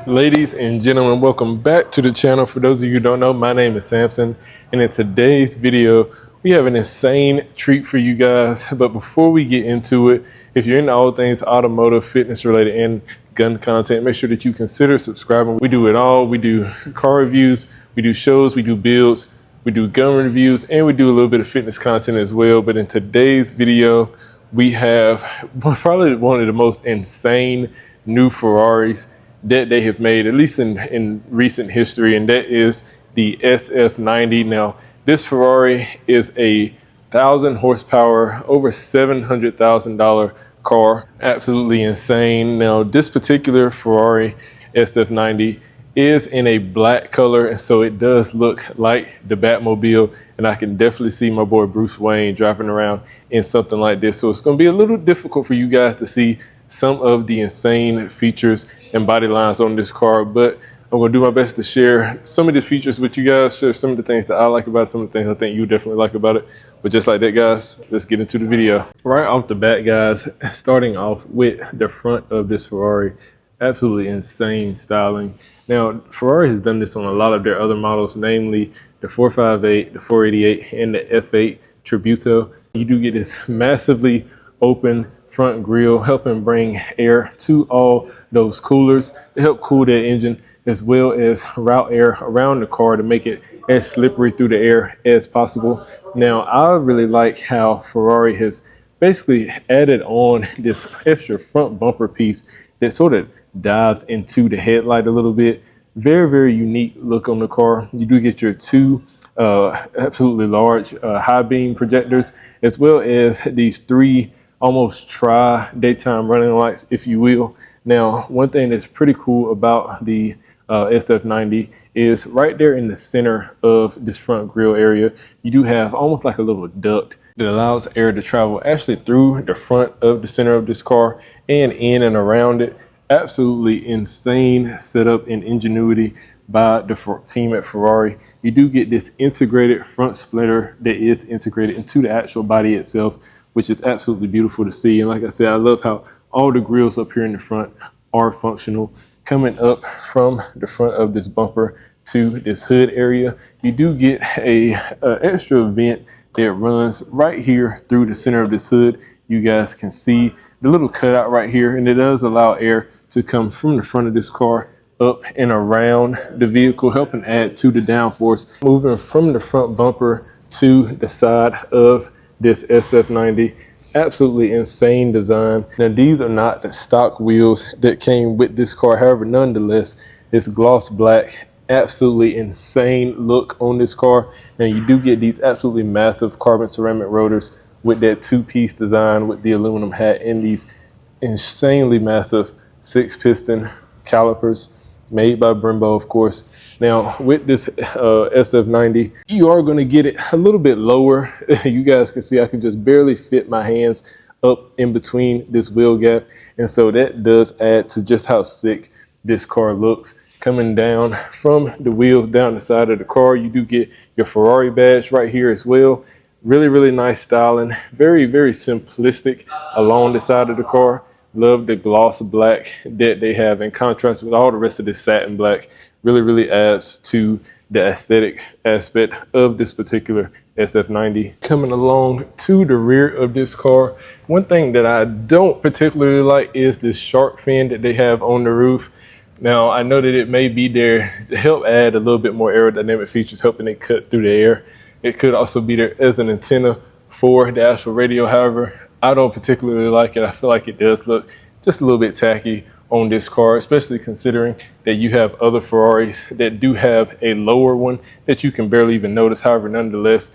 Ladies and gentlemen, welcome back to the channel. For those of you who don't know, my name is Samson, and in today's video we have an insane treat for you guys. But before we get into it, if you're into all things automotive, fitness related, and gun content, make sure that you consider subscribing. We do it all. We do car reviews, we do shows, we do builds, we do gun reviews, and we do a little bit of fitness content as well. But in today's video, we have probably one of the most insane new Ferraris that they have made, at least in recent history, and that is the SF90. Now, this Ferrari is a 1,000 horsepower, over $700,000 car. Absolutely insane. Now, this particular Ferrari SF90 is in a black color, and so it does look like the Batmobile, and I can definitely see my boy Bruce Wayne driving around in something like this. So it's going to be a little difficult for you guys to see some of the insane features and body lines on this car, but I'm going to do my best to share some of the features with you guys, share some of the things that I like about it, some of the things I think you definitely like about it. But just like that, guys, let's get into the video. Right off the bat, guys, starting off with the front of this Ferrari, absolutely insane styling. Now, Ferrari has done this on a lot of their other models, namely the 458, the 488, and the F8 Tributo. You do get this massively open front grille, helping bring air to all those coolers to help cool that engine, as well as route air around the car to make it as slippery through the air as possible. Now, I really like how Ferrari has basically added on this extra front bumper piece that sort of dives into the headlight a little bit. Very, very unique look on the car. You do get your two absolutely large high beam projectors, as well as these three almost daytime running lights, if you will. Now, one thing that's pretty cool about the SF90 is right there in the center of this front grille area, you do have almost like a little duct that allows air to travel actually through the front of the center of this car and in and around it. Absolutely insane setup and ingenuity by the team at Ferrari. You do get this integrated front splitter that is integrated into the actual body itself, which is absolutely beautiful to see. And like I said, I love how all the grills up here in the front are functional. Coming up from the front of this bumper to this hood area, you do get a extra vent that runs right here through the center of this hood. You guys can see the little cutout right here, and it does allow air to come from the front of this car up and around the vehicle, helping add to the downforce, moving from the front bumper to the side of this SF90. Absolutely insane design. Now, these are not the stock wheels that came with this car. However, nonetheless, it's gloss black. Absolutely insane look on this car. Now, you do get these absolutely massive carbon ceramic rotors with that two-piece design with the aluminum hat and these insanely massive 6-piston calipers made by Brembo, of course. Now, with this SF90, you are going to get it a little bit lower. You guys can see I can just barely fit my hands up in between this wheel gap, and so that does add to just how sick this car looks. Coming down from the wheel down the side of the car, you do get your Ferrari badge right here as well. Really, really nice styling. Very, very simplistic along the side of the car. Love the gloss black that they have in contrast with all the rest of this satin black. Really, really adds to the aesthetic aspect of this particular SF90. Coming along to the rear of this car, one thing that I don't particularly like is this shark fin that they have on the roof. Now, I know that it may be there to help add a little bit more aerodynamic features, helping it cut through the air. It could also be there as an antenna for the actual radio. However, I don't particularly like it. I feel like it does look just a little bit tacky on this car, especially considering that you have other Ferraris that do have a lower one that you can barely even notice. However, nonetheless,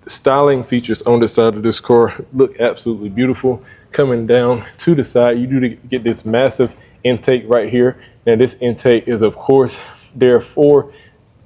the styling features on the side of this car look absolutely beautiful. Coming down to the side, you do get this massive intake right here. Now, this intake is, of course, there for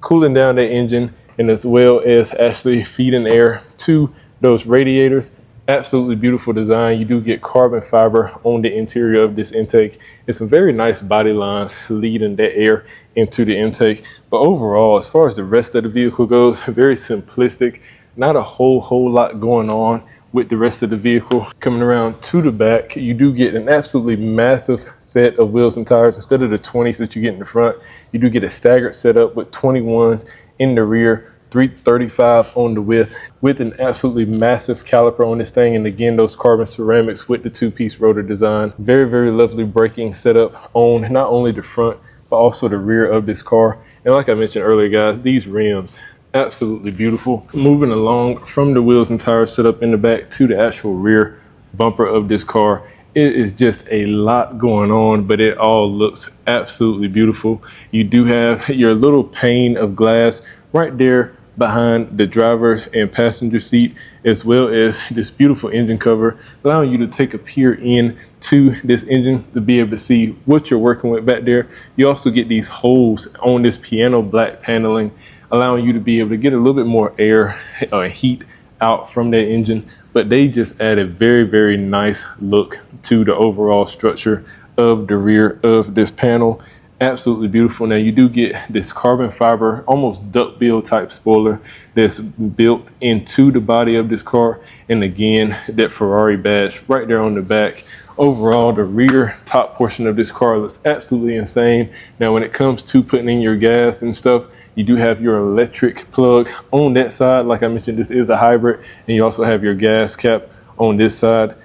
cooling down the engine, and as well as actually feeding air to those radiators. Absolutely beautiful design. You do get carbon fiber on the interior of this intake. It's some very nice body lines leading that air into the intake. But overall, as far as the rest of the vehicle goes, very simplistic. Not a whole lot going on with the rest of the vehicle. Coming around to the back, you do get an absolutely massive set of wheels and tires. Instead of the 20s that you get in the front, you do get a staggered setup with 21s in the rear, 335 on the width, with an absolutely massive caliper on this thing. And again, those carbon ceramics with the two-piece rotor design. Very, very lovely braking setup on not only the front, but also the rear of this car. And like I mentioned earlier, guys, these rims, absolutely beautiful. Moving along from the wheels and tires set up in the back to the actual rear bumper of this car, it is just a lot going on, but it all looks absolutely beautiful. You do have your little pane of glass right there behind the driver and passenger seat, as well as this beautiful engine cover, allowing you to take a peer in to this engine to be able to see what you're working with back there. You also get these holes on this piano black paneling, allowing you to be able to get a little bit more air or heat out from that engine. But they just add a very, very nice look to the overall structure of the rear of this panel. Absolutely beautiful. Now you do get this carbon fiber, almost duckbill type spoiler that's built into the body of this car. And again, that Ferrari badge right there on the back. Overall, the rear top portion of this car looks absolutely insane. Now, when it comes to putting in your gas and stuff, you do have your electric plug on that side. Like I mentioned, this is a hybrid, and you also have your gas cap on this side.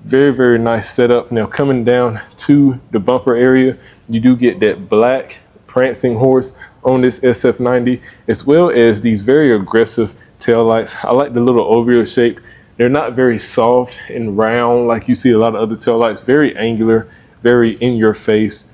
Very, very nice setup. Now, coming down to the bumper area, you do get that black prancing horse on this SF90, as well as these very aggressive tail lights. I like the little oval shape. They're not very soft and round like you see a lot of other tail lights. Very angular, very in your face.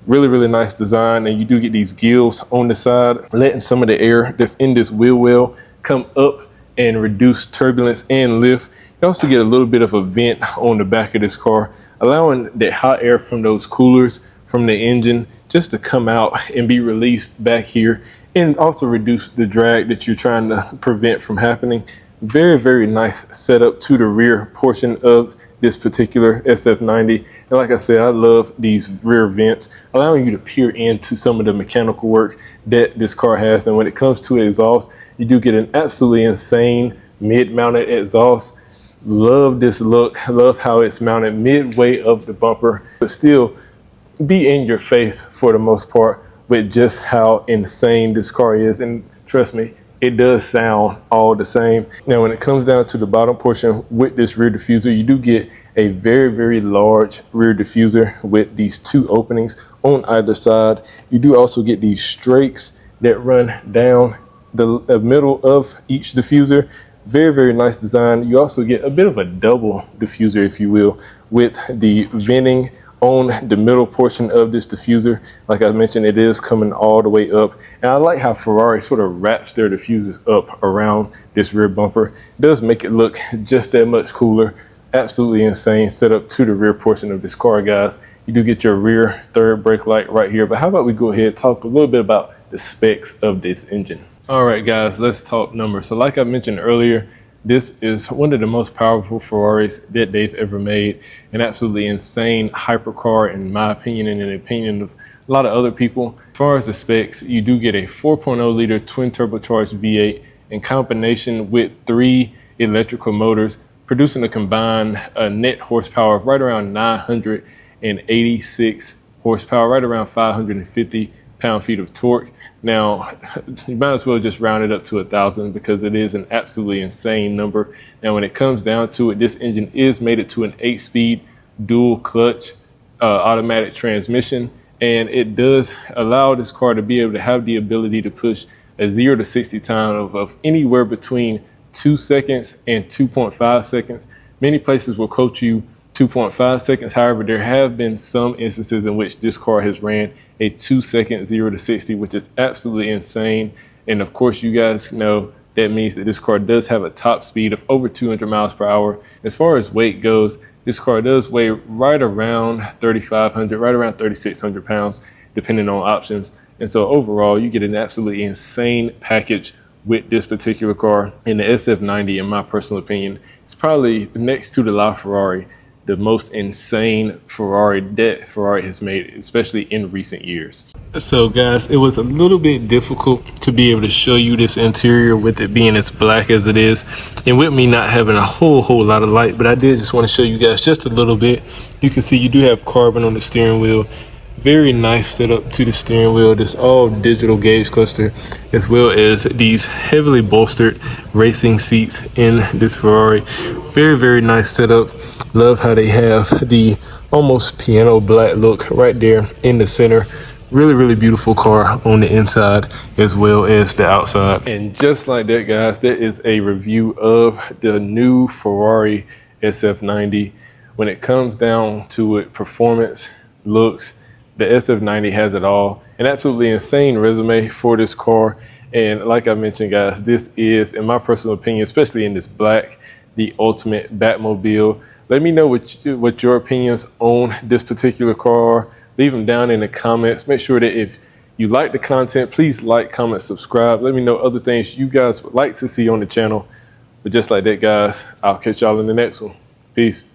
Really, really nice design. And you do get these gills on the side, letting some of the air that's in this wheel well come up and reduce turbulence and lift. You also get a little bit of a vent on the back of this car, allowing that hot air from those coolers from the engine just to come out and be released back here, and also reduce the drag that you're trying to prevent from happening. Very, very nice setup to the rear portion of this particular SF90. And like I said, I love these rear vents, allowing you to peer into some of the mechanical work that this car has. And when it comes to exhaust, you do get an absolutely insane mid-mounted exhaust. Love this look. Love how it's mounted midway of the bumper, but still be in your face for the most part with just how insane this car is. And trust me, it does sound all the same. Now, when it comes down to the bottom portion with this rear diffuser, you do get a very, very large rear diffuser with these two openings on either side. You do also get these strakes that run down the middle of each diffuser. Very, very nice design. You also get a bit of a double diffuser, if you will, with the venting on the middle portion of this diffuser. Like I mentioned, it is coming all the way up. And I like how Ferrari sort of wraps their diffusers up around this rear bumper. It does make it look just that much cooler. Absolutely insane setup to the rear portion of this car, guys. You do get your rear third brake light right here. But how about we go ahead and talk a little bit about the specs of this engine. All right, guys, let's talk numbers. So like I mentioned earlier, this is one of the most powerful Ferraris that they've ever made. An absolutely insane hypercar, in my opinion, and in the opinion of a lot of other people. As far as the specs, you do get a 4.0 liter twin turbocharged V8 in combination with 3 electrical motors, producing a combined net horsepower of right around 986 horsepower, right around 550 pound-feet of torque. Now, you might as well just round it up to 1,000 because it is an absolutely insane number. Now, when it comes down to it, this engine is mated to an 8-speed dual clutch automatic transmission, and it does allow this car to be able to have the ability to push a 0 to 60 time of anywhere between 2 seconds and 2.5 seconds. Many places will quote you 2.5 seconds. However, there have been some instances in which this car has ran a 2-second 0 to 60, which is absolutely insane. And of course, you guys know that means that this car does have a top speed of over 200 miles per hour. As far as weight goes, this car does weigh right around 3,500, right around 3,600 pounds, depending on options. And so overall, you get an absolutely insane package with this particular car. And the SF90, in my personal opinion, is probably next to the LaFerrari the most insane Ferrari that Ferrari has made, especially in recent years. So guys, it was a little bit difficult to be able to show you this interior with it being as black as it is, and with me not having a whole lot of light, but I did just want to show you guys just a little bit. You can see you do have carbon on the steering wheel. Very nice setup to the steering wheel. This all digital gauge cluster, as well as these heavily bolstered racing seats in this Ferrari. Very nice setup. Love how they have the almost piano black look right there in the center. Really beautiful car on the inside as well as the outside. And just like that, guys, that is a review of the new Ferrari SF90. When it comes down to it, performance, looks, the SF90 has it all. An absolutely insane resume for this car. And like I mentioned, guys, this is, in my personal opinion, especially in this black, the ultimate Batmobile. Let me know what your opinions on this particular car. Leave them down in the comments. Make sure that if you like the content, please like, comment, subscribe. Let me know other things you guys would like to see on the channel. But just like that, guys, I'll catch y'all in the next one. Peace.